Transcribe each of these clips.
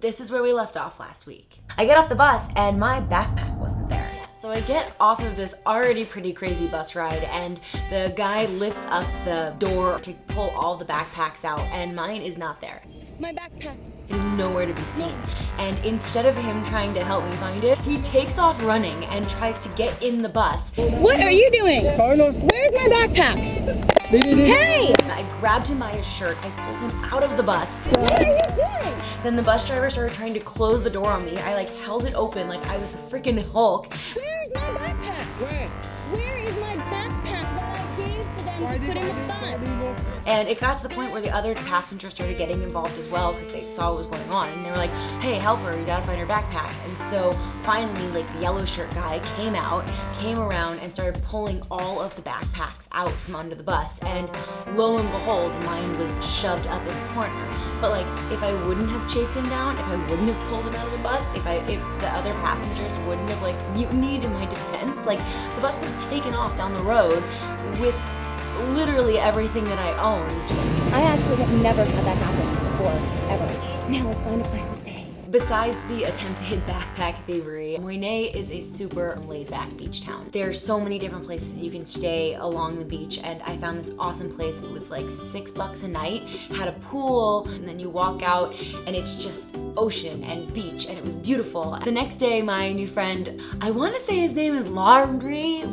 This is where we left off last week. I get off the bus and my backpack wasn't there. So I get off of this already pretty crazy bus ride and the guy lifts up the door to pull all the backpacks out and mine is not there. My backpack. It is nowhere to be seen. And instead of him trying to help me find it, he takes off running and tries to get in the bus. What are you doing? Where's my backpack? Hey! I grabbed him by his shirt, I pulled him out of the bus. What are you doing? Then the bus driver started trying to close the door on me. I like held it open like I was the freaking Hulk. Where's my backpack? Where is my backpack that I gave to them to put in the bus? And it got to the point where the other passengers started getting involved as well because they saw what was going on. And they were like, hey, help her, you gotta find her backpack. And so finally, like the yellow shirt guy came around and started pulling all of the backpacks out from under the bus. And lo and behold, mine was shoved up in the corner. But like, if I wouldn't have chased him down, if I wouldn't have pulled him out of the bus, if the other passengers wouldn't have like mutinied in my defense, like the bus would have taken off down the road with literally everything that I owned. I actually have never had that happen before, ever. Now let's find a place to stay. Besides the attempted backpack thievery, Mui Ne is a super laid-back beach town. There's so many different places you can stay along the beach, and I found this awesome place. It was like $6 a night, had a pool, and then you walk out and it's just ocean and beach, and it was beautiful. The next day, my new friend, I want to say his name is Laurie,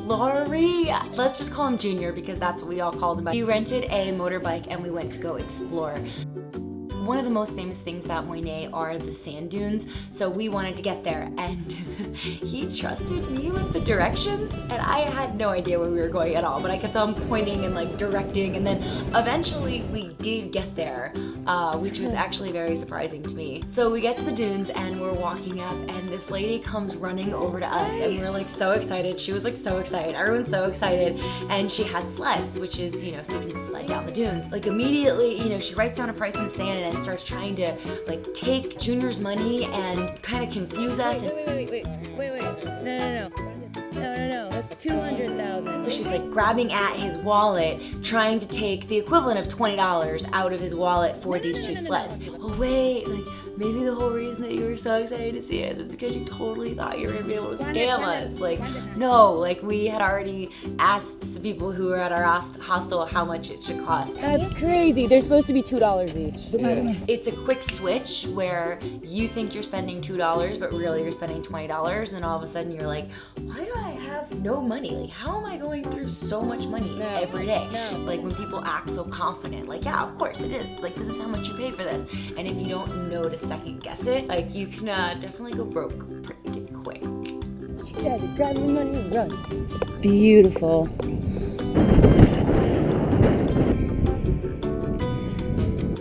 let's just call him Junior because that's what we all called him. He rented a motorbike and we went to go explore. One of the most famous things about Mui Ne are the sand dunes, so we wanted to get there, and he trusted me with the directions, and I had no idea where we were going at all, but I kept on pointing and like directing, and then eventually we did get there, which was actually very surprising to me. So we get to the dunes and we're walking up, and this lady comes running over to us, and we're like so excited. She was like so excited, everyone's so excited, and she has sleds, which is, you know, so you can sled down the dunes. Like immediately, you know, she writes down a price in the sand and then starts trying to like take Junior's money and kind of confuse us. Wait. No. That's 200,000. She's like grabbing at his wallet, trying to take the equivalent of $20 out of his wallet for these two sleds. Oh wait, like maybe the whole reason that you were so excited to see us is because you totally thought you were gonna be able to scam us. Like, no, like we had already asked people who were at our hostel how much it should cost. That's crazy. They're supposed to be $2 each. Yeah. It's a quick switch where you think you're spending $2, but really you're spending $20, and all of a sudden you're like, why do I have no money? Like, how am I going through so much money every day? Like when people act so confident, like, yeah, of course it is. Like, this is how much you pay for this. And if you don't know to second guess it, like you can definitely go broke pretty quick. She tried to grab your money and run. Beautiful.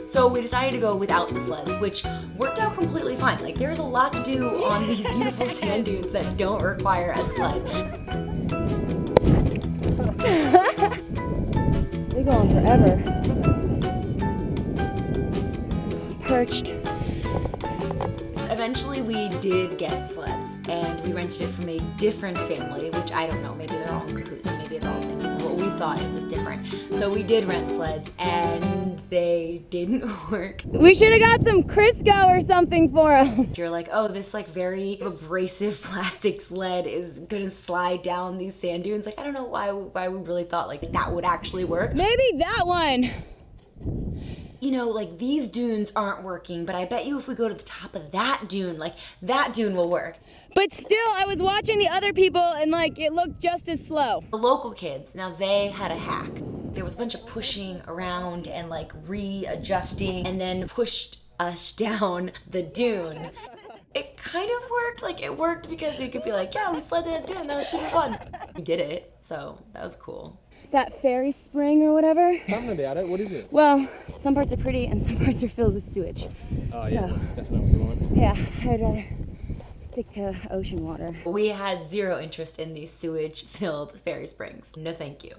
So we decided to go without the sleds, which worked out completely fine. Like there's a lot to do on these beautiful sand dunes that don't require a sled. They go on forever. Perched. Eventually we did get sleds, and we rented it from a different family, which I don't know, maybe they're all in cahoots, and maybe it's all the same people, but we thought it was different. So we did rent sleds, and they didn't work. We should have got some Crisco or something for them. You're like, oh, this like very abrasive plastic sled is gonna slide down these sand dunes. Like, I don't know why we really thought like that would actually work. Maybe that one. You know, like these dunes aren't working, but I bet you if we go to the top of that dune, like that dune will work. But still, I was watching the other people and like it looked just as slow. The local kids, now they had a hack. There was a bunch of pushing around and like readjusting and then pushed us down the dune. It kind of worked, like it worked because you could be like, yeah, we slid down a dune, that was super fun. We did it, so that was cool. That fairy spring or whatever. Tell me about it. What is it? Well, some parts are pretty and some parts are filled with sewage. Oh yeah, So, that's definitely what you want. yeah, I'd rather stick to ocean water. We had zero interest in these sewage-filled fairy springs. No thank you.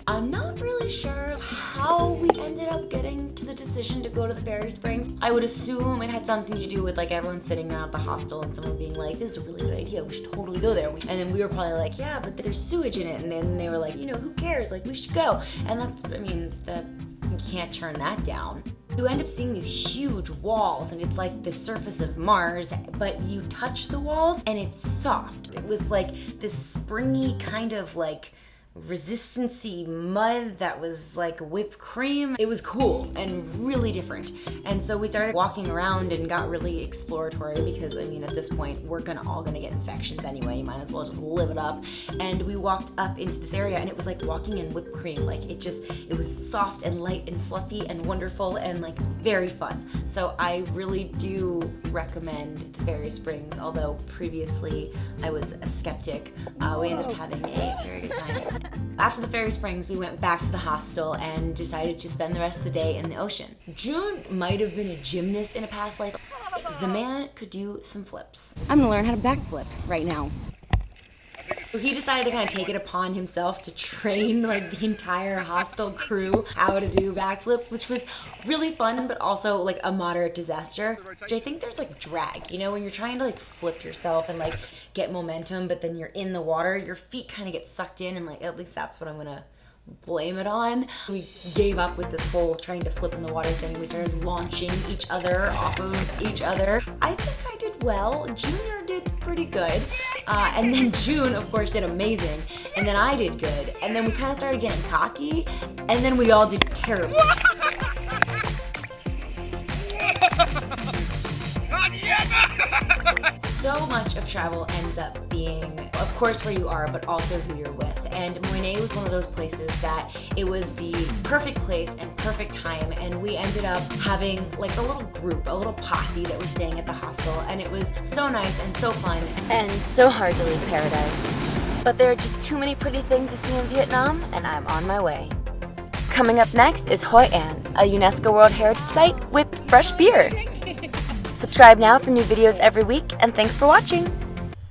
I'm not really sure how we ended up getting to the decision to go to the fairy springs. I would assume it had something to do with like everyone sitting around at the hostel and someone being like, this is a really good idea, we should totally go there. And then we were probably like, yeah, but there's sewage in it. And then they were like, you know, who cares? Like, we should go. And that's, I mean, that You can't turn that down. You end up seeing these huge walls, and it's like the surface of Mars, but you touch the walls and it's soft. It was like this springy kind of like resistance-y mud that was like whipped cream. It was cool and really different. And so we started walking around and got really exploratory because, I mean, at this point, we're all gonna get infections anyway. You might as well just live it up. And we walked up into this area and it was like walking in whipped cream. Like it was soft and light and fluffy and wonderful and like very fun. So I really do recommend the Fairy Springs, although previously I was a skeptic. We ended up having a very good time. After the Fairy Springs, we went back to the hostel and decided to spend the rest of the day in the ocean. June might have been a gymnast in a past life. The man could do some flips. I'm gonna learn how to backflip right now. So he decided to kind of take it upon himself to train like the entire hostel crew how to do backflips, which was really fun, but also like a moderate disaster. Which I think there's like drag, you know, when you're trying to like flip yourself and like get momentum, but then you're in the water, your feet kind of get sucked in, and like at least that's what I'm gonna blame it on. We gave up with this whole trying to flip in the water thing. We started launching each other off of each other. I think I did well. Junior did pretty good. And then June, of course, did amazing. And then I did good. And then we kind of started getting cocky. And then we all did terrible. So much of travel ends up being, of course, where you are, but also who you're with. And Mui Ne was one of those places that it was the perfect place and perfect time. And we ended up having like a little group, a little posse that was staying at the hostel. And it was so nice and so fun. And so hard to leave paradise. But there are just too many pretty things to see in Vietnam, and I'm on my way. Coming up next is Hoi An, a UNESCO World Heritage Site with fresh beer. Subscribe now for new videos every week, and thanks for watching!